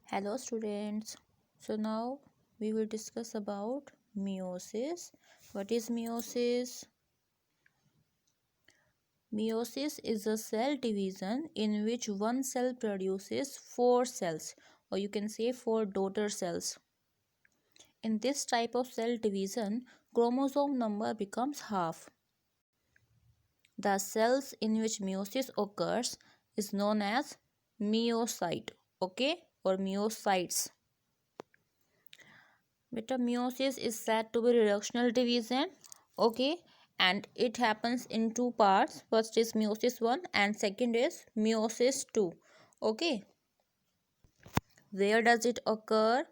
Hello students. So now we will discuss about meiosis. What is meiosis? Meiosis is a cell division in which one cell produces four cells, or you can say four daughter cells. In this type of cell division, chromosome number becomes half. The cells in which meiosis occurs is known as meiocyte, okay, or meiocytes. Beta meiosis is said to be reductional division, okay, and it happens in two parts. First is meiosis 1 and second is meiosis 2, okay. Where does it occur?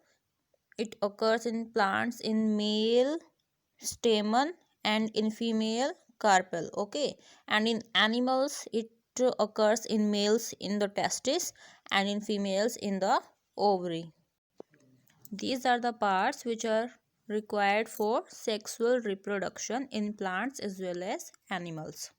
It occurs in plants in male stamen and in female carpel, okay, and in animals it occurs in males in the testis and in females in the ovary. These are the parts which are required for sexual reproduction in plants as well as animals.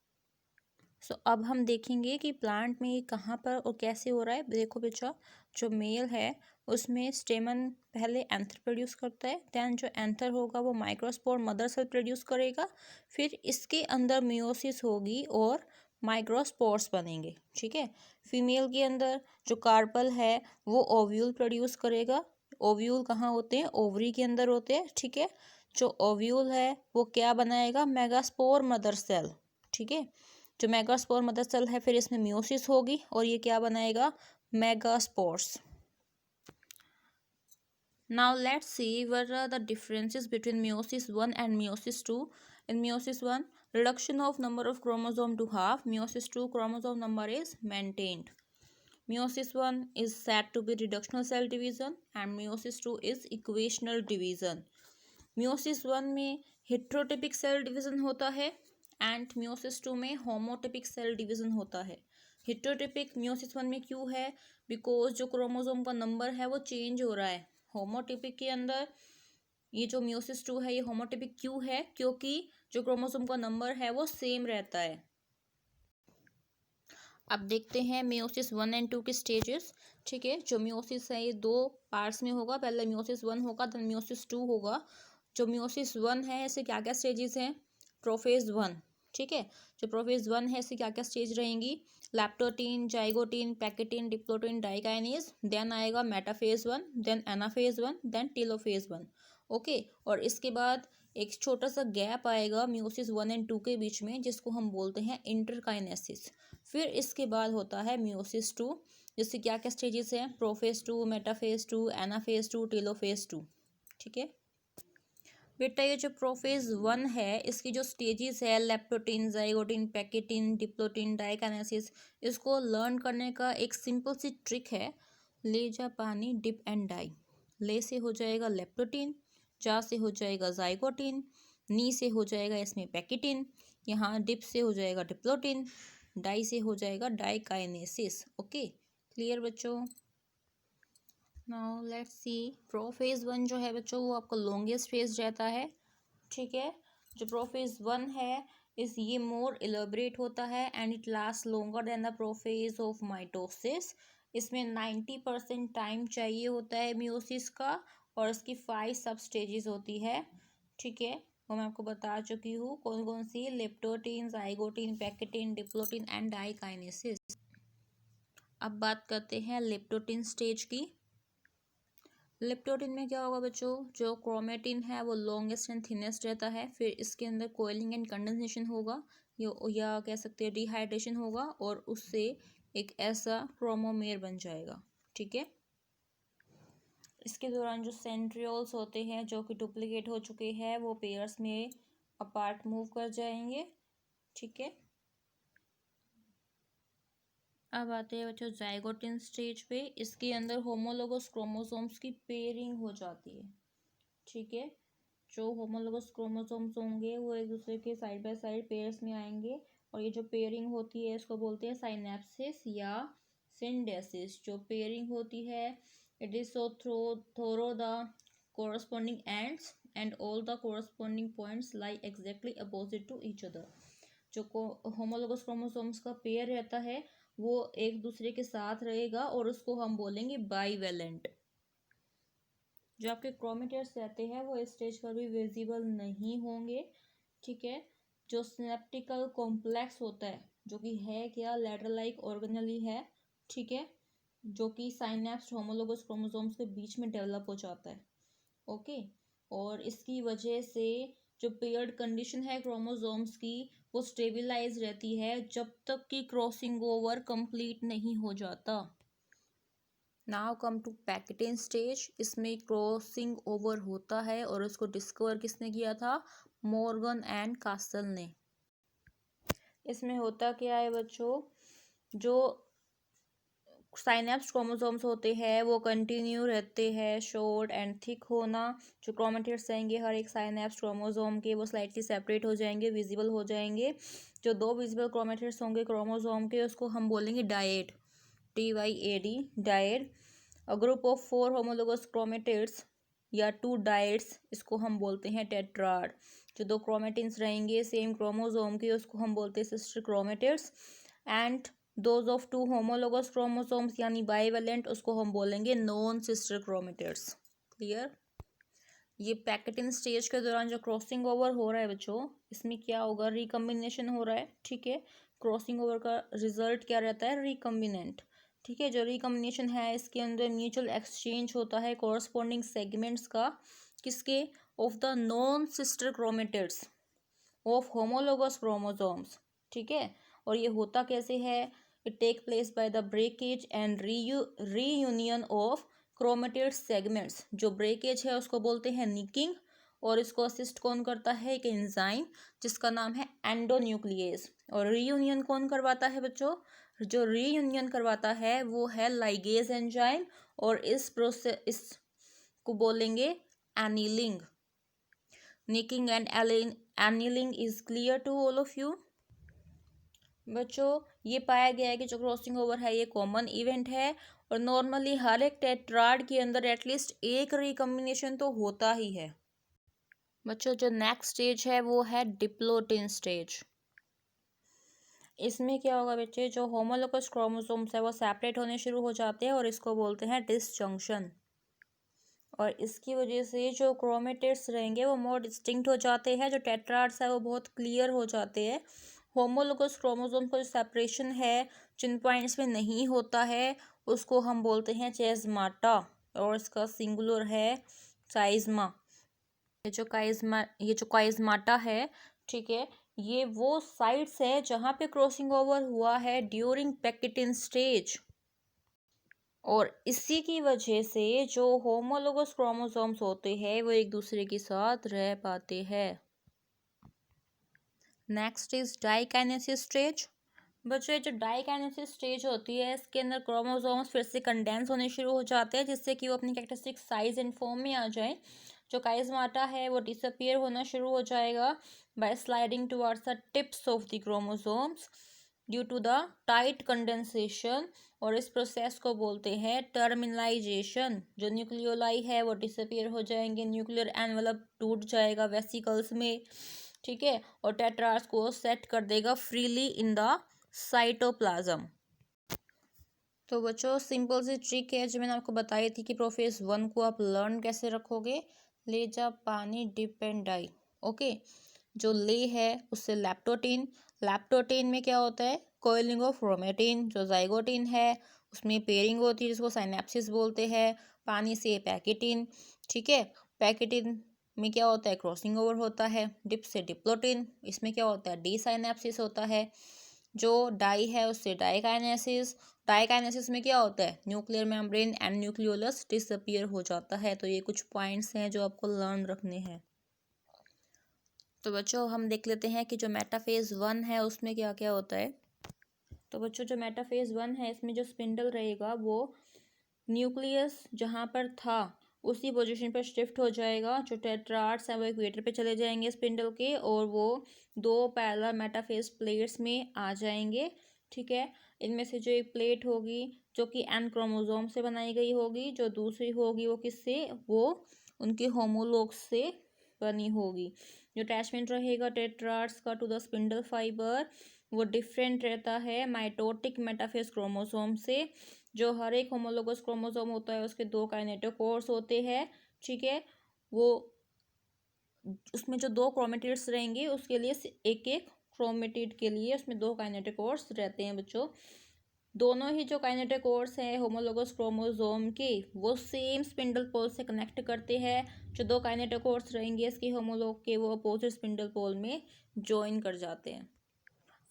So अब हम देखेंगे कि plant में ये कहाँ पर और कैसे हो रहा है. देखो बच्चा, जो मेल है उसमें स्टेमन पहले एंथर प्रोड्यूस करता है. दैन जो एंथर होगा वो माइक्रोस्पोर मदर सेल प्रोड्यूस करेगा. फिर इसके अंदर मियोसिस होगी और माइक्रोस्पोर्स बनेंगे. ठीक है. फीमेल के अंदर जो कार्पल है वो ओव्यूल प्रोड्यूस करेगा. ओव्यूल कहाँ होते हैं? ओवरी के अंदर होते हैं. ठीक है. जो ओव्यूल है वो क्या बनाएगा? Megaspore mother cell. ठीक है. जो मेगास्पोर मदर सेल है फिर इसमें मियोसिस होगी और ये क्या बनाएगा? Megaspores. Now let's see what are the differences between meiosis 1 and meiosis 2. In meiosis 1, reduction of number of chromosome to half. Meiosis 2, chromosome number is maintained. Meiosis 1 is said to be reductional cell division and meiosis 2 is equational division. Meiosis 1 में heterotypic cell division होता है and meiosis 2 में होमोटिपिक cell division होता है. हेटेरोटिपिक meiosis 1 में क्यों है? Because जो क्रोमोसोम का नंबर है वो चेंज हो रहा है. होमोटिपिक के अंदर ये जो मियोसिस 2 है ये होमोटिपिक क्यों है? क्योंकि जो क्रोमोसोम का नंबर है वो सेम रहता है. अब देखते हैं मियोसिस 1 एंड 2 के स्टेजेस. ठीक है. जो मियोसिस है ये दो पार्ट्स में होगा. पहले मियोसिस 1 होगा देन मियोसिस 2 होगा. जो मियोसिस 1 है ऐसे क्या क्या स्टेजेस हैं? प्रोफेज 1. ठीक है. जो प्रोफेज 1 है इससे क्या क्या स्टेज रहेंगी? Leptotene, zygotene, pachytene, diplotene, diakinesis. Then आएगा metaphase 1, then anaphase 1, then telophase 1. Okay. और इसके बाद एक छोटा सा गैप आएगा मियोसिस 1 एंड 2 के बीच में जिसको हम बोलते हैं इंटरकाइनेसिस. फिर इसके बाद होता है मियोसिस 2 जिससे क्या क्या स्टेजेस हैं? Prophase 2, metaphase 2, anaphase 2, telophase 2. ठीक है. बेटा ये जो प्रोफेज 1 है इसकी जो स्टेजेस है leptotene, zygotene, pachytene, diplotene, diakinesis, इसको लर्न करने का एक सिंपल सी ट्रिक है. ले जा पानी डिप एंड डाई. ले से हो जाएगा लेप्टोटीन, जा से हो जाएगा जाइगोटीन, नी से हो जाएगा इसमें पैकेटीन, यहाँ डिप से हो जाएगा डिप्लोटीन, डाई से हो जाएगा डाइकाइनेसिस. ओके. क्लियर बच्चों? Now let's see. प्रोफेज 1 जो है बच्चों वो आपका लॉन्गेस्ट फेज रहता है. ठीक है. जो प्रोफेज 1 है इस ये मोर इलेबरेट होता है and it last longer than the prophase of mitosis. इसमें 90% टाइम चाहिए होता है मियोसिस का और इसकी 5 सब स्टेजेस होती है. ठीक है. वो मैं आपको बता चुकी हूँ कौन कौन सी. Leptotene, zygotene, pachytene, diplotene and diakinesis. अब बात करते हैं लेप्टोटीन स्टेज की. लेप्टोटीन में क्या होगा बच्चों? जो क्रोमेटिन है वो लॉन्गेस्ट एंड थिनेस्ट रहता है. फिर इसके अंदर कोयलिंग एंड कंडेंसेशन होगा या कह सकते हैं डिहाइड्रेशन होगा और उससे एक ऐसा क्रोमोमेर बन जाएगा. ठीक है. इसके दौरान जो सेंट्रियोल्स होते हैं जो कि डुप्लीकेट हो चुके हैं वो पेयर्स में अपार्ट मूव कर जाएंगे. ठीक है. अब आते हैं बच्चों जाइगोटिन स्टेज पे. इसके अंदर होमोलोगस क्रोमोसोम्स की पेयरिंग हो जाती है. ठीक है. जो होमोलोगस क्रोमोसोम्स होंगे वो एक दूसरे के साइड बाय साइड पेयर्स में आएंगे और ये जो पेयरिंग होती है इसको बोलते हैं साइनेप्सिस या सिंडेसिस. जो पेयरिंग होती है it is so thorough the corresponding ends and all the corresponding points lie exactly opposite to each other. जो होमोलोगस क्रोमोसोम्स का पेयर रहता है वो एक दूसरे के साथ रहेगा और उसको हम बोलेंगे बाईवेलेंट. जो आपके क्रोमेटिड्स रहते हैं वो इस स्टेज पर भी विजिबल नहीं होंगे, ठीक है। जो सिनेप्टिकल कॉम्प्लेक्स होता है, जो कि है क्या, लेटर लाइक ऑर्गेनेली है, ठीक है, जो कि साइनेप्स होमोलोगस क्रोमोसोम्स के बीच में डेवलप हो जाता है, ओके। और इसकी वजह से जो पेयर्ड कंडीशन है क्रोमोसोम्स की वो स्टेबलाइज रहती है जब तक कि क्रॉसिंग ओवर कंप्लीट नहीं हो जाता। Now come to pachytene stage. इसमें क्रॉसिंग ओवर होता है और उसको डिस्कवर किसने किया था, मॉर्गन एंड कासल ने। इसमें होता क्या है बच्चों, जो साइनेप्स क्रोमोसोम्स होते हैं वो कंटिन्यू रहते हैं शॉर्ट एंड थिक होना। जो क्रोमेटिड्स रहेंगे हर एक साइनेप्स क्रोमोसोम के वो स्लाइटली सेपरेट हो जाएंगे, विजिबल हो जाएंगे। जो दो विजिबल क्रोमेटिड्स होंगे क्रोमोसोम के उसको हम बोलेंगे dyad, DYAD, dyad. A group of 4 homologous chromatids या 2 डायड्स, इसको हम बोलते हैं टेट्राड। जो दो क्रोमेटिन्स रहेंगे सेम क्रोमोसोम के उसको हम बोलते हैं sister chromatids. And those of 2 homologous chromosomes यानी बाइवेलेंट, उसको हम बोलेंगे नॉन सिस्टर क्रोमेटिड्स। क्लियर। ये पैकेटिन स्टेज के दौरान जो क्रॉसिंग ओवर हो रहा है बच्चों, इसमें क्या होगा, रिकम्बिनेशन हो रहा है, ठीक है। क्रॉसिंग ओवर का रिजल्ट क्या रहता है, रिकम्बिनेंट, ठीक है। जो रिकम्बिनेशन है इसके अंदर म्यूचुअल एक्सचेंज होता है कॉरस्पॉन्डिंग सेगमेंट्स का, किसके, of the non sister chromatids of homologous chromosomes, ठीक है। और ये होता कैसे है, it take place by the breakage and reunion of chromatid segments. जो ब्रेकेज है उसको बोलते हैं निकिंग, और इसको असिस्ट कौन करता है, एक एंजाइम जिसका नाम है एंडोन्यूक्लिएज। और रीयूनियन कौन करवाता है बच्चों, जो रीयूनियन करवाता है वो है लाइगेज एंजाइम, और इस प्रोसेस को बोलेंगे annealing. Nicking and annealing is clear to all of you. बच्चों ये पाया गया है कि जो क्रॉसिंग ओवर है ये कॉमन इवेंट है, और नॉर्मली हर एक टेट्राड के अंदर एटलीस्ट एक रिकम्बिनेशन तो होता ही है। बच्चों जो नेक्स्ट स्टेज है वो है डिप्लोटिन स्टेज। इसमें क्या होगा बच्चे, जो होमोलोगस क्रोमोसोम्स है वो सेपरेट होने शुरू हो जाते हैं और इसको बोलते हैं डिसजंक्शन। और इसकी वजह से जो क्रोमेटिड्स रहेंगे वो मोर डिस्टिंक्ट हो जाते हैं, जो टेट्राड्स है वो बहुत क्लियर हो जाते हैं। होमोलोगस क्रोमोसोम का जो सेपरेशन है जिन पॉइंट्स में नहीं होता है उसको हम बोलते हैं चेज़माटा, और इसका सिंगुलर है चाइज़मा। ये जो काइज़माटा है, ठीक है, ये वो साइट्स है जहाँ पे क्रॉसिंग ओवर हुआ है ड्यूरिंग पैकेटिन स्टेज, और इसी की वजह से जो होमोलोगस क्रोमोसोम्स होते हैं वो एक दूसरे के साथ रह पाते हैं। Next is diakinesis stage. बच्चों जो डाइकाइनेसिस स्टेज होती है इसके अंदर क्रोमोसोम्स फिर से कंडेंस होने शुरू हो जाते हैं जिससे कि वो अपनी कैरेक्टरिस्टिक साइज एंड फॉर्म में आ जाए। जो काइज़माटा है वो डिसअपियर होना शुरू हो जाएगा by sliding towards the tips of the chromosomes due to the tight condensation, और इस प्रोसेस को बोलते हैं टर्मिनलाइजेशन। जो न्यूक्लियोलाई है वो डिसअपियर हो जाएंगे, न्यूक्लियर एनवलप टूट जाएगा वेसिकल्स में, ठीक है, और टेट्राड्स को सेट कर देगा फ्रीली इन द साइटोप्लाज्म। तो बच्चों सिंपल सी ट्रिक है जो मैंने आपको बताई थी कि प्रोफेस 1 को आप लर्न कैसे रखोगे, ले जा पानी डिप एंड डाई, ओके। जो ले है उससे लैप्टोटीन, लैप्टोटीन में क्या होता है, कोइलिंग ऑफ क्रोमेटिन। जो जाइगोटीन है उसमें पेयरिंग होती है जिसको साइनेप्सिस बोलते हैं। पानी से पैकेटिन, ठीक है, पैकेटिन में क्या होता है, क्रॉसिंग ओवर होता है। डिप से डिप्लोटिन, इसमें क्या होता है, डी साइनेप्सिस होता है। जो डाई है उससे डाइकाइनेसिस, डाइकाइनेसिस में क्या होता है, nuclear membrane and nucleolus disappear हो जाता है। तो ये कुछ पॉइंट्स हैं जो आपको लर्न रखने हैं। तो बच्चों हम देख लेते हैं कि जो मेटाफेज 1 है उसमें क्या क्या होता है। तो बच्चों जो मेटाफेज 1 है इसमें जो स्पिंडल रहेगा वो न्यूक्लियस जहाँ पर था उसी पोजीशन पर शिफ्ट हो जाएगा। जो टेट्राड्स हैं वो इक्वेटर पे चले जाएंगे स्पिंडल के, और वो दो पैरेलल मेटाफेज प्लेट्स में आ जाएंगे, ठीक है। इनमें से जो एक प्लेट होगी जो कि एन क्रोमोसोम से बनाई गई होगी, जो दूसरी होगी वो किससे, वो उनके होमोलोग्स से बनी होगी। जो अटैचमेंट रहेगा टेट्राड्स का टू द स्पिंडल फाइबर वो डिफरेंट रहता है माइटोटिक मेटाफेज क्रोमोसोम से। जो हर एक होमोलोगस क्रोमोसोम होता है उसके 2 काइनेटोकोर्स होते हैं ठीक है, वो उसमें जो दो क्रोमेटिड्स रहेंगे उसके लिए एक एक क्रोमेटिड के लिए उसमें दो काइनेटोकोर्स रहते हैं बच्चों। दोनों ही जो काइनेटोकोर्स हैं होमोलोगस क्रोमोसोम के, वो सेम स्पिंडल पोल से कनेक्ट करते हैं। जो दो काइनेटोकोर्स रहेंगे इसके होमोलोग के, वो अपोजिट स्पिंडल पोल में ज्वाइन कर जाते हैं।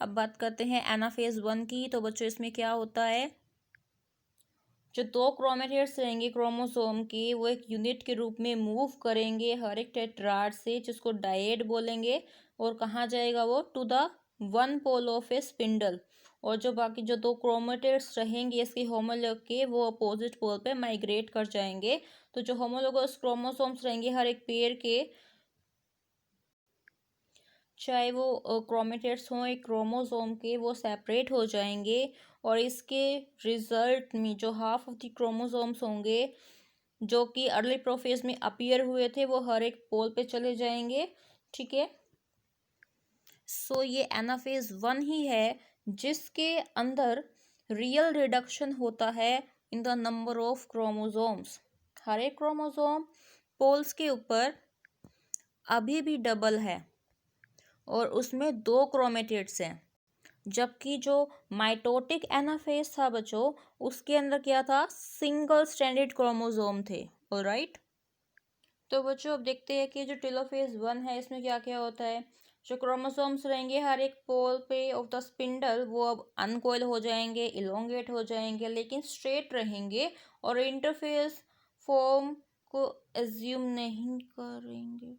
अब बात करते हैं एनाफेज 1 की। तो बच्चों इसमें क्या होता है, जो दो क्रोमेटिड्स रहेंगे क्रोमोसोम के, वो एक यूनिट के रूप में मूव करेंगे हर एक टेट्राड से, जिसको डायड बोलेंगे। और कहाँ जाएगा वो, to the one pole of a spindle. और जो बाकी जो दो क्रोमेटिड्स रहेंगे इसके होमोलॉग के, वो अपोजिट पोल पे माइग्रेट कर जाएंगे। तो जो होमोलोगस क्रोमोसोम्स रहेंगे हर एक पेयर के, चाहे वो क्रोमेटिड्स हों एक क्रोमोसोम के, वो सेपरेट हो जाएंगे। और इसके रिजल्ट में जो हाफ ऑफ द क्रोमोसोम्स होंगे जो कि अर्ली प्रोफेज में अपीयर हुए थे, वो हर एक पोल पे चले जाएंगे। ठीक है, सो ये एनाफेज 1 ही है जिसके अंदर रियल रिडक्शन होता है in the number of chromosomes. हर एक क्रोमोसोम पोल्स के ऊपर अभी भी डबल है और उसमें दो क्रोमेटिड्स हैं। जबकि जो माइटोटिक एनाफेज था बच्चों, उसके अंदर क्या था, सिंगल स्ट्रैंडेड क्रोमोसोम थे। ऑलराइट, तो बच्चों अब देखते हैं कि जो टेलोफेज 1 है इसमें क्या क्या होता है। जो क्रोमोसोम्स रहेंगे हर एक पोल पे ऑफ द स्पिंडल, वो अब अनकोइल हो जाएंगे, इलोंगेट हो जाएंगे, लेकिन स्ट्रेट रहेंगे और इंटरफेस फॉर्म को एज्यूम नहीं करेंगे।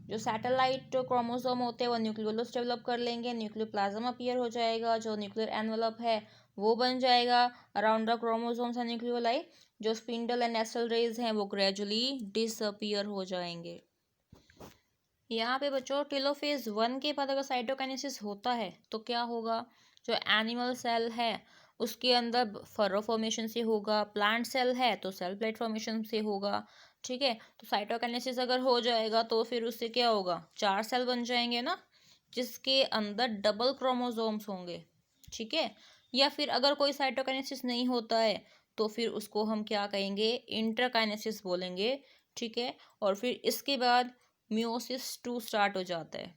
जो सैटेलाइट क्रोमोसोम होते हैं वो न्यूक्लियोलस डेवलप कर लेंगे, न्यूक्लियोप्लाज्म अपीयर हो जाएगा, जो न्यूक्लियर एनवेलप है वो बन जाएगा around the chromosomes and nucleoli. जो स्पिंडल एंड नेस्टल रेज हैं वो ग्रेजुअली डिसअपीयर हो जाएंगे। यहाँ पे बच्चों टेलोफेज 1 के बाद अगर साइटोकाइनेसिस होता है तो क्या होगा, जो एनिमल सेल है उसके अंदर फरो फॉर्मेशन से होगा, प्लांट सेल है तो सेल प्लेट फॉर्मेशन से होगा। ठीक है, तो साइटोकाइनेसिस अगर हो जाएगा तो फिर उससे क्या होगा, 4 सेल बन जाएंगे ना, जिसके अंदर डबल क्रोमोसोम्स होंगे। ठीक है, या फिर अगर कोई साइटोकाइनेसिस नहीं होता है तो फिर उसको हम क्या कहेंगे, इंटरकाइनेसिस बोलेंगे। ठीक है, और फिर इसके बाद मियोसिस 2 स्टार्ट हो जाता है।